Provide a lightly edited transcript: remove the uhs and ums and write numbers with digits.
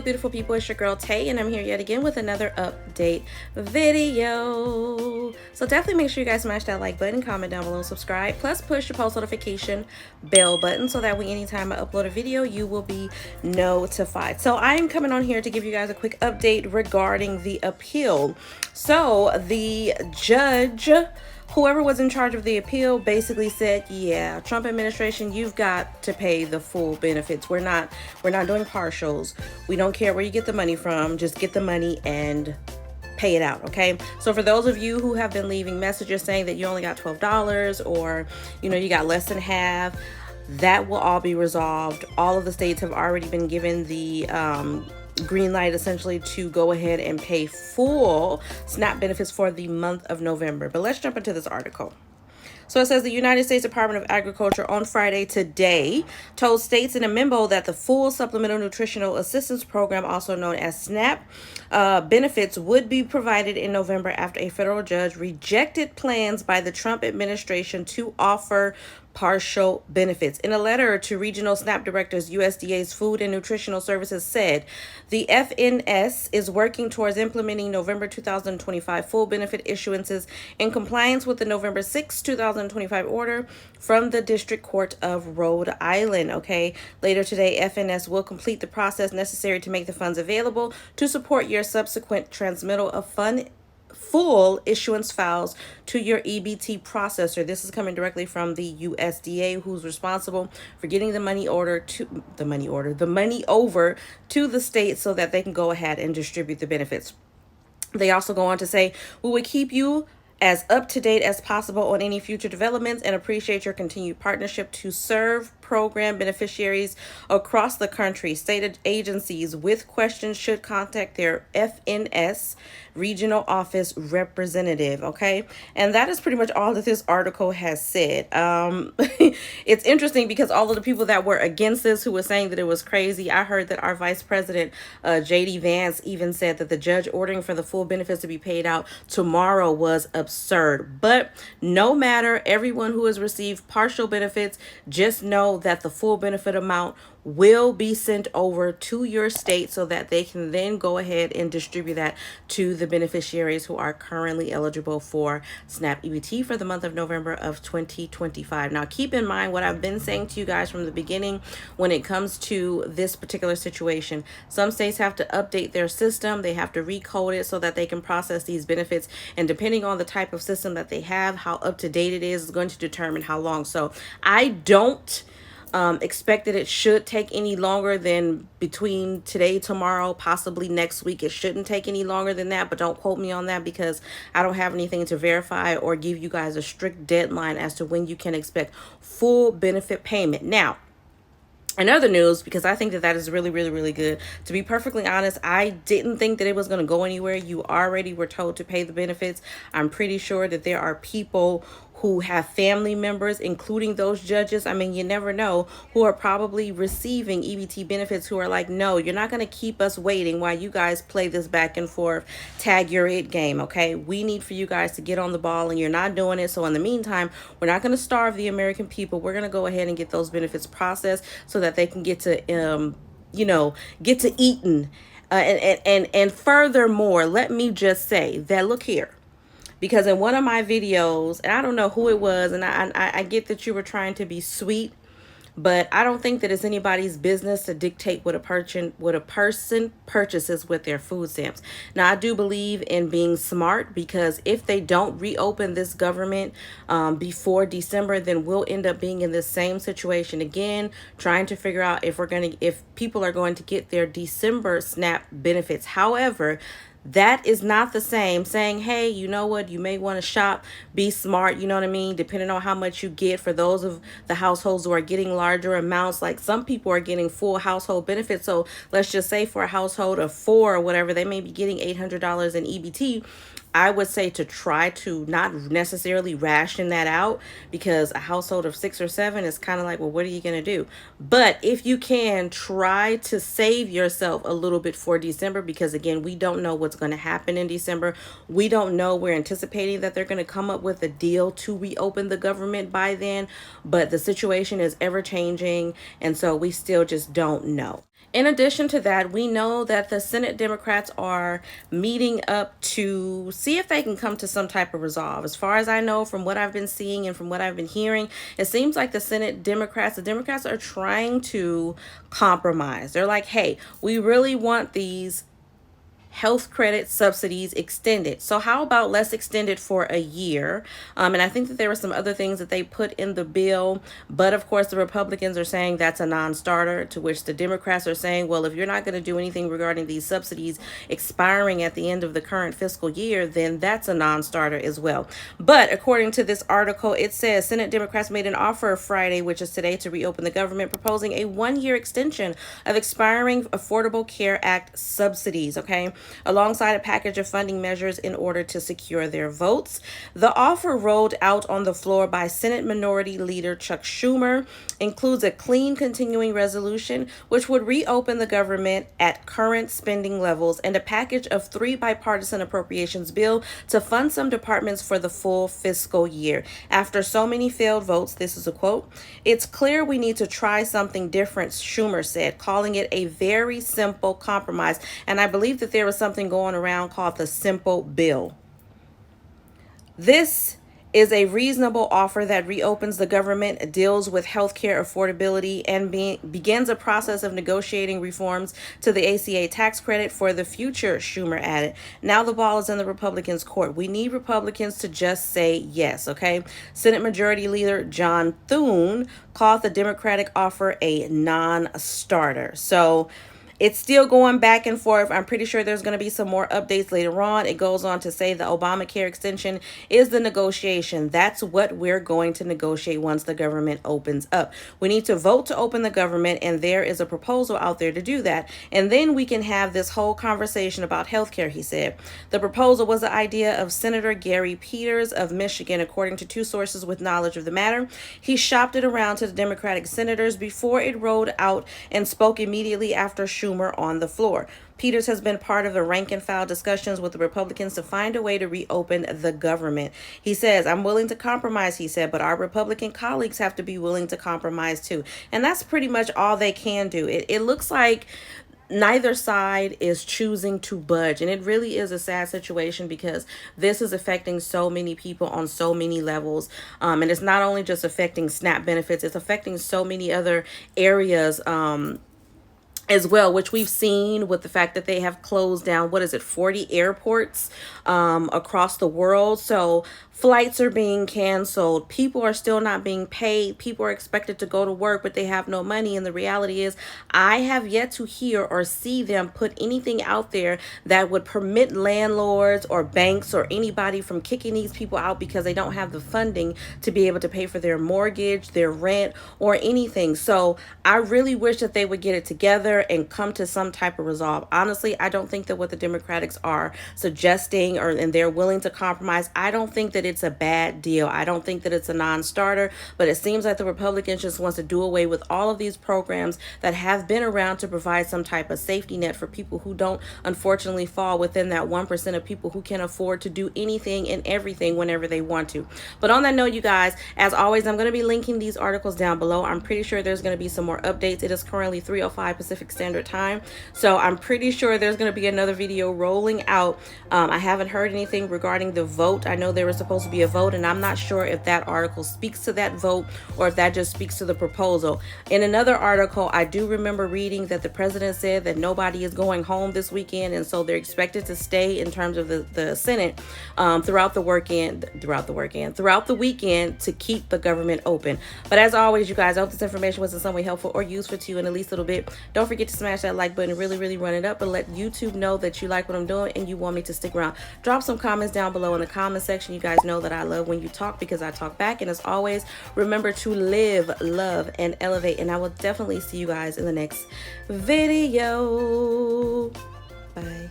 beautiful people, it's your girl Tay, and I'm here yet again with another update video. So definitely make sure you guys smash that like button, comment down below, subscribe, plus push the post notification bell button so that way anytime I upload a video you will be notified. So I'm coming on here to give you guys a quick update regarding the appeal. So the judge, whoever was in charge of the appeal, basically said, yeah, Trump administration, you've got to pay the full benefits. We're not doing partials. We don't care where you get the money from. Just get the money and pay it out. Okay. So for those of you who have been leaving messages saying that you only got $12 or, you got less than half, that will all be resolved. All of the states have already been given the green light essentially to go ahead and pay full SNAP benefits for the month of November. But let's jump into this article. So it says the United States Department of Agriculture on Friday today told states in a memo that the full Supplemental Nutritional Assistance Program, also known as SNAP, benefits would be provided in November after a federal judge rejected plans by the Trump administration to offer partial benefits. In a letter to regional SNAP directors, USDA's Food and Nutritional Services said the FNS is working towards implementing November 2025 full benefit issuances in compliance with the November 6, 2025 order from the District Court of Rhode Island. Okay, later today, FNS will complete the process necessary to make the funds available to support your subsequent transmittal of full issuance files to your EBT processor. This is coming directly from the USDA, who's responsible for getting the money over to the state so that they can go ahead and distribute the benefits. They also go on to say, we will keep you as up to date as possible on any future developments and appreciate your continued partnership to serve program beneficiaries across the country. State agencies with questions should contact their FNS regional office representative. Okay, and that is pretty much all that this article has said. It's interesting because all of the people that were against this, who were saying that it was crazy, I heard that our Vice President JD Vance even said that the judge ordering for the full benefits to be paid out tomorrow was absurd. But no matter, everyone who has received partial benefits, just know that the full benefit amount will be sent over to your state so that they can then go ahead and distribute that to the beneficiaries who are currently eligible for SNAP EBT for the month of November of 2025. Now, keep in mind what I've been saying to you guys from the beginning when it comes to this particular situation. Some states have to update their system. They have to recode it so that they can process these benefits. And depending on the type of system that they have, how up to date it is going to determine how long. So I don't expect that it should take any longer than between today, tomorrow, possibly next week. It shouldn't take any longer than that, but don't quote me on that because I don't have anything to verify or give you guys a strict deadline as to when you can expect full benefit payment. Now, in other news, because I think that that is really, really, really good. To be perfectly honest, I didn't think that it was going to go anywhere. You already were told to pay the benefits. I'm pretty sure that there are people who have family members, including those judges, I mean, you never know, who are probably receiving EBT benefits who are like, no, you're not going to keep us waiting while you guys play this back and forth, tag your it game, okay? We need for you guys to get on the ball and you're not doing it. So in the meantime, we're not going to starve the American people. We're going to go ahead and get those benefits processed so that they can get to, get to eating. And furthermore, let me just say that, look here. Because in one of my videos, and I don't know who it was, and I get that you were trying to be sweet, but I don't think that it's anybody's business to dictate what a person purchases with their food stamps. Now, I do believe in being smart, because if they don't reopen this government before December, then we'll end up being in this same situation again, trying to figure out if people are going to get their December SNAP benefits. However, that is not the same saying, hey, you know what, you may want to shop, be smart, you know what I mean, depending on how much you get. For those of the households who are getting larger amounts, like some people are getting full household benefits. So let's just say for a household of 4 or whatever, they may be getting $800 in EBT. I would say to try to not necessarily ration that out, because a household of 6 or 7 is kind of like, well, what are you going to do? But if you can, try to save yourself a little bit for December, because again, we don't know what's going to happen in December. We don't know. We're anticipating that they're going to come up with a deal to reopen the government by then, but the situation is ever changing. And so we still just don't know. In addition to that, we know that the Senate Democrats are meeting up to see if they can come to some type of resolve. As far as I know, from what I've been seeing and from what I've been hearing, it seems like the Democrats are trying to compromise. They're like, hey, we really want these health credit subsidies extended. So how about let's extend it for a year? And I think that there were some other things that they put in the bill, but of course the Republicans are saying that's a non-starter, to which the Democrats are saying, well, if you're not going to do anything regarding these subsidies expiring at the end of the current fiscal year, then that's a non-starter as well. But according to this article, it says Senate Democrats made an offer Friday, which is today, to reopen the government, proposing a one-year extension of expiring Affordable Care Act subsidies, okay, alongside a package of funding measures in order to secure their votes. The offer rolled out on the floor by Senate Minority Leader Chuck Schumer includes a clean continuing resolution, which would reopen the government at current spending levels, and a package of 3 bipartisan appropriations bill to fund some departments for the full fiscal year. After so many failed votes, this is a quote, "It's clear we need to try something different," Schumer said, calling it a very simple compromise. And I believe that there was something going around called the simple bill. This is a reasonable offer that reopens the government, deals with healthcare affordability, and begins a process of negotiating reforms to the ACA tax credit for the future, Schumer added. Now the ball is in the Republicans' court. We need Republicans to just say yes, okay? Senate Majority Leader John Thune called the Democratic offer a non-starter. So it's still going back and forth. I'm pretty sure there's going to be some more updates later on. It goes on to say the Obamacare extension is the negotiation. That's what we're going to negotiate once the government opens up. We need to vote to open the government, and there is a proposal out there to do that. And then we can have this whole conversation about healthcare, he said. The proposal was the idea of Senator Gary Peters of Michigan, according to 2 sources with knowledge of the matter. He shopped it around to the Democratic senators before it rolled out and spoke immediately after Schumer on the floor. Peters has been part of the rank and file discussions with the Republicans to find a way to reopen the government. He says, "I'm willing to compromise," he said, "but our Republican colleagues have to be willing to compromise too." And that's pretty much all they can do. It looks like neither side is choosing to budge, and it really is a sad situation because this is affecting so many people on so many levels, and it's not only just affecting SNAP benefits, it's affecting so many other areas as well, which we've seen with the fact that they have closed down, 40 airports across the world. So flights are being canceled. People are still not being paid. People are expected to go to work, but they have no money. And the reality is, I have yet to hear or see them put anything out there that would permit landlords or banks or anybody from kicking these people out because they don't have the funding to be able to pay for their mortgage, their rent, or anything. So I really wish that they would get it together and come to some type of resolve. Honestly, I don't think that what the Democrats are suggesting and they're willing to compromise, I don't think that it's a bad deal. I don't think that it's a non-starter, but it seems like the Republicans just wants to do away with all of these programs that have been around to provide some type of safety net for people who don't unfortunately fall within that 1% of people who can afford to do anything and everything whenever they want to. But on that note, you guys, as always, I'm going to be linking these articles down below. I'm pretty sure there's going to be some more updates. It is currently 3:05 Pacific Standard Time, so I'm pretty sure there's going to be another video rolling out. I haven't heard anything regarding the vote. I know there was supposed to be a vote, and I'm not sure if that article speaks to that vote or if that just speaks to the proposal. In another article, I do remember reading that the president said that nobody is going home this weekend, and so they're expected to stay in terms of the Senate throughout the weekend to keep the government open. But as always, you guys, I hope this information was in some way helpful or useful to you in at least a little bit. Don't forget to smash that like button, really run it up, and let YouTube know that you like what I'm doing and you want me to stick around. Drop some comments down below in the comment section. You guys know that I love when you talk because I talk back. And as always, remember to live, love, and elevate. And I will definitely see you guys in the next video. Bye.